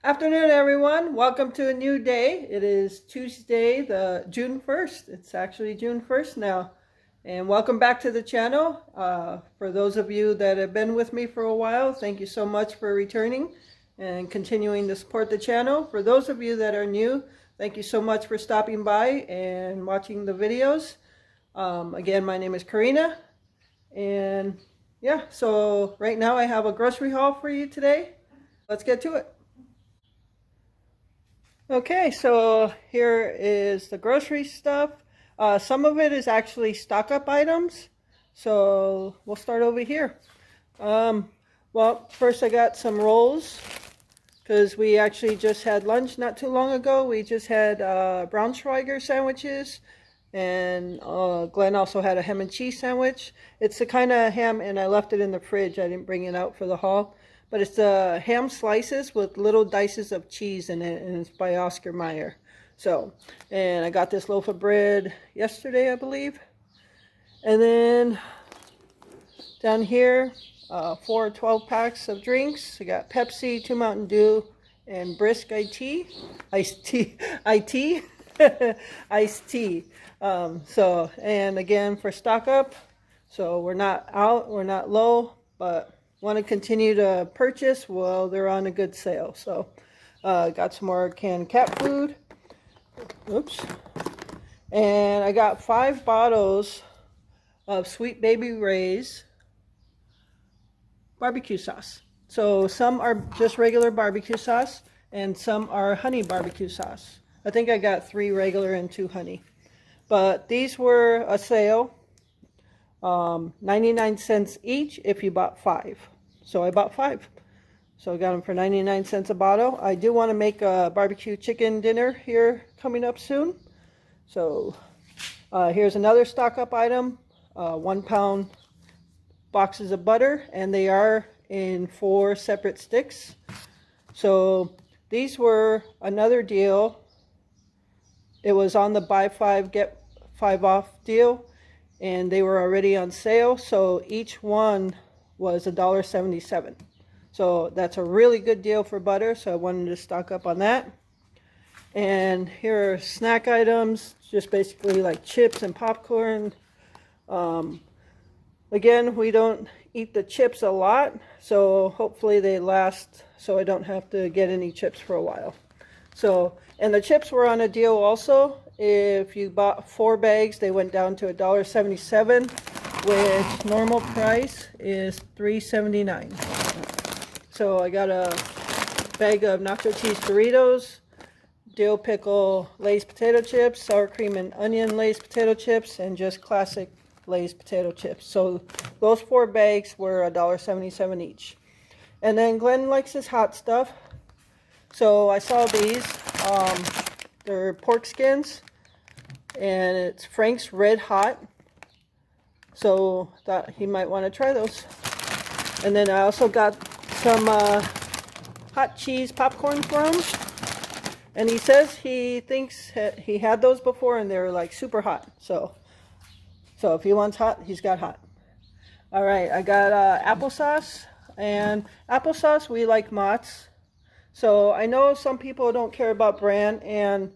Afternoon, everyone. Welcome to a new day. It is Tuesday, the June 1st. It's actually June 1st now. And welcome back to the channel. For those of you that have been with me for a while, thank you so much for returning and continuing to support the channel. For those of you that are new, thank you so much for stopping by and watching the videos. Again, my name is Corinna. And yeah, so right now I have a grocery haul for you today. Let's get to it. Okay, so here is the grocery stuff. Some of it is actually stock up items. So we'll start over here. Well, first I got some rolls because we actually just had lunch not too long ago. We just had Braunschweiger sandwiches, and Glenn also had a ham and cheese sandwich. It's the kind of ham, and I left it in the fridge. I didn't bring it out for the haul. But it's ham slices with little dices of cheese in it, and it's by Oscar Mayer. So, and I got this loaf of bread yesterday, I believe. And then down here, 4 12-packs of drinks. I got Pepsi, 2 Mountain Dew, and Brisk iced tea. Iced tea. So, and again for stock up. So we're not out, we're not low, but want to continue to purchase while they're on a good sale. So got some more canned cat food. Oops. And I got 5 bottles of Sweet Baby Ray's barbecue sauce. So some are just regular barbecue sauce and some are honey barbecue sauce. I think I got 3 regular and 2 honey. But these were a sale. 99 cents each if you bought 5. So I bought 5. So I got them for 99 cents a bottle. I do want to make a barbecue chicken dinner here coming up soon. So here's another stock up item. 1 pound boxes of butter, and they are in 4 separate sticks. So these were another deal. It was on the buy 5 get 5 off deal, and they were already on sale, so each one was $1.77. So that's a really good deal for butter, so I wanted to stock up on that. And here are snack items, just basically like chips and popcorn. Again, we don't eat the chips a lot, so hopefully they last so I don't have to get any chips for a while. So, and the chips were on a deal also. If you bought 4 bags, they went down to $1.77, which normal price is $3.79. So I got a bag of nacho cheese Doritos, dill pickle Lay's potato chips, sour cream and onion Lay's potato chips, and just classic Lay's potato chips. So those 4 bags were $1.77 each. And then Glenn likes his hot stuff. So I saw these. They're pork skins, and it's Frank's Red Hot. So thought he might want to try those. And then I also got some hot cheese popcorn for him. And he says he thinks he had those before and they're like super hot. So if he wants hot, he's got hot. All right, I got applesauce. And applesauce, we like Mott's. So I know some people don't care about brand, and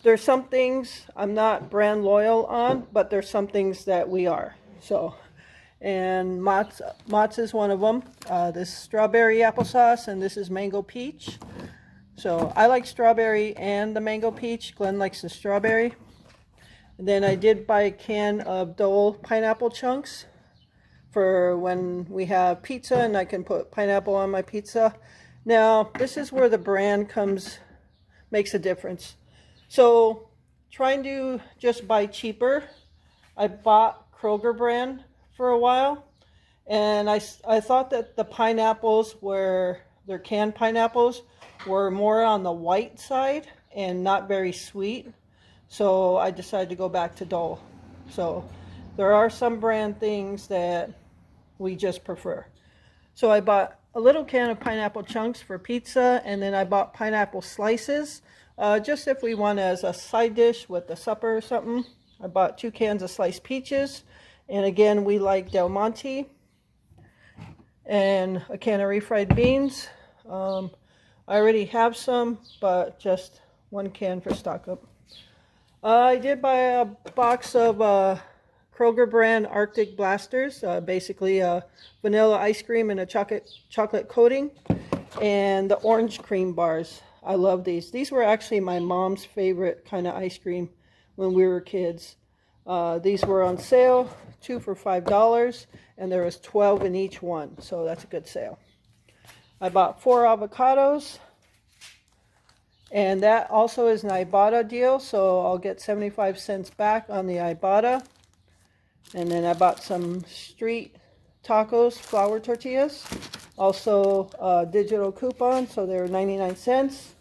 there's some things I'm not brand loyal on, but there's some things that we are. So, and Mott's is one of them. This strawberry applesauce, and this is mango peach. So I like strawberry and the mango peach. Glenn likes the strawberry. And then I did buy a can of Dole pineapple chunks for when we have pizza, and I can put pineapple on my pizza. Now, this is where the brand makes a difference. So, trying to just buy cheaper, I bought Kroger brand for a while, and I thought that the pineapples their canned pineapples were more on the white side and not very sweet. So I decided to go back to Dole. So there are some brand things that we just prefer. So I bought a little can of pineapple chunks for pizza, and then I bought pineapple slices, just if we want as a side dish with the supper or something. I bought 2 cans of sliced peaches, and again, we like Del Monte, and a can of refried beans. I already have some, but just 1 can for stock up. I did buy a box of Kroger brand Arctic Blasters, basically vanilla ice cream and a chocolate coating, and the orange cream bars. I love these. These were actually my mom's favorite kind of ice cream when we were kids. These were on sale, 2 for $5, and there was 12 in each one, so that's a good sale. I bought 4 avocados, and that also is an Ibotta deal, so I'll get 75 cents back on the Ibotta. And then I bought some street tacos, flour tortillas, also a digital coupon, so they were 99 cents.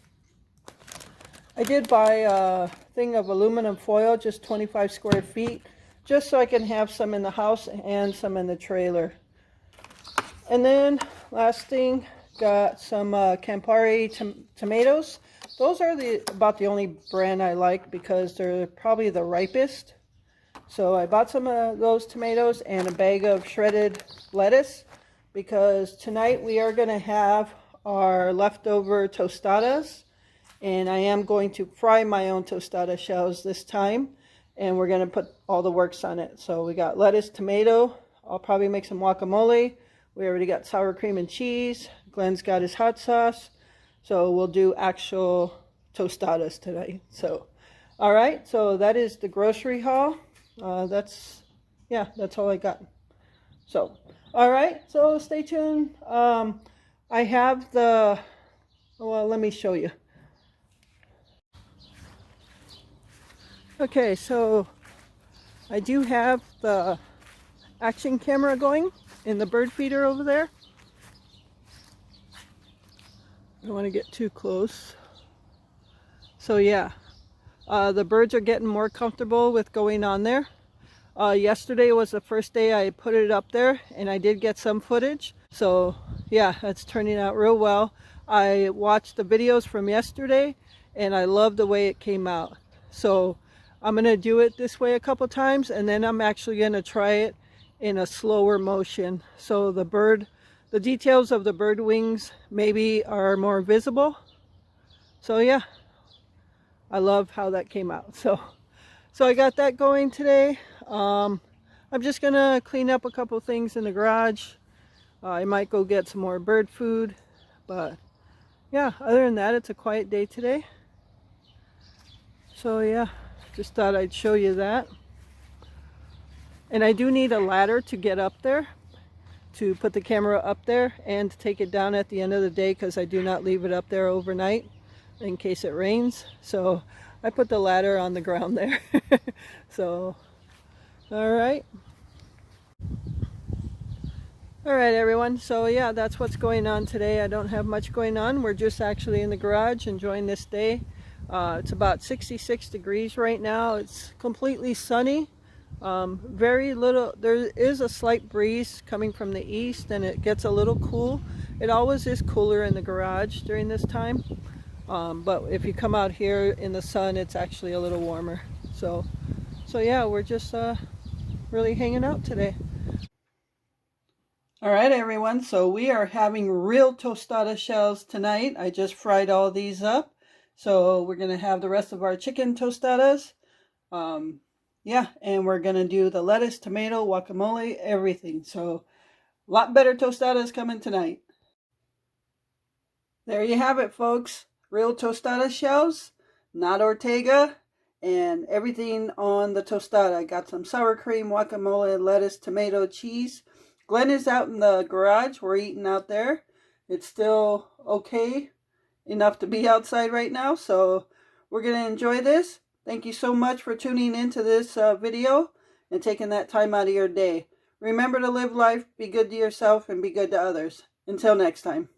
I did buy a thing of aluminum foil, just 25 square feet, just so I can have some in the house and some in the trailer. And then last thing, got some Campari tomatoes. Those are about the only brand I like because they're probably the ripest. So I bought some of those tomatoes and a bag of shredded lettuce because tonight we are going to have our leftover tostadas, and I am going to fry my own tostada shells this time, and we're going to put all the works on it. So we got lettuce, tomato, I'll probably make some guacamole. We already got sour cream and cheese. Glenn's got his hot sauce. So we'll do actual tostadas tonight. So, all right. So that is the grocery haul. That's all I got. So, all right. So stay tuned. I have well, let me show you. Okay. So I do have the action camera going in the bird feeder over there. I don't want to get too close. So yeah, the birds are getting more comfortable with going on there. Yesterday was the first day I put it up there, and I did get some footage. So yeah, that's turning out real well. I watched the videos from yesterday, and I love the way it came out. So I'm going to do it this way a couple times, and then I'm actually going to try it in a slower motion. So the details of the bird wings maybe are more visible. So yeah, I love how that came out. So I got that going today. I'm just gonna clean up a couple things in the garage. I might go get some more bird food, but yeah, other than that, it's a quiet day today. So yeah, just thought I'd show you that. And I do need a ladder to get up there, to put the camera up there and to take it down at the end of the day, because I do not leave it up there overnight in case it rains. So I put the ladder on the ground there. So, all right, everyone. So yeah, that's what's going on today. I don't have much going on. We're just actually in the garage enjoying this day. It's about 66 degrees right now. It's completely sunny. Very little, there is a slight breeze coming from the east, and it gets a little cool. It always is cooler in the garage during this time, but if you come out here in the sun, it's actually a little warmer. So yeah, we're just really hanging out today. All right, everyone, so we are having real tostada shells tonight. I just fried all these up, so we're gonna have the rest of our chicken tostadas. Yeah, and we're going to do the lettuce, tomato, guacamole, everything. So, a lot better tostadas coming tonight. There you have it, folks. Real tostada shells, not Ortega, and everything on the tostada. I got some sour cream, guacamole, lettuce, tomato, cheese. Glenn is out in the garage. We're eating out there. It's still okay enough to be outside right now, so we're going to enjoy this. Thank you so much for tuning into this video and taking that time out of your day. Remember to live life, be good to yourself, and be good to others. Until next time.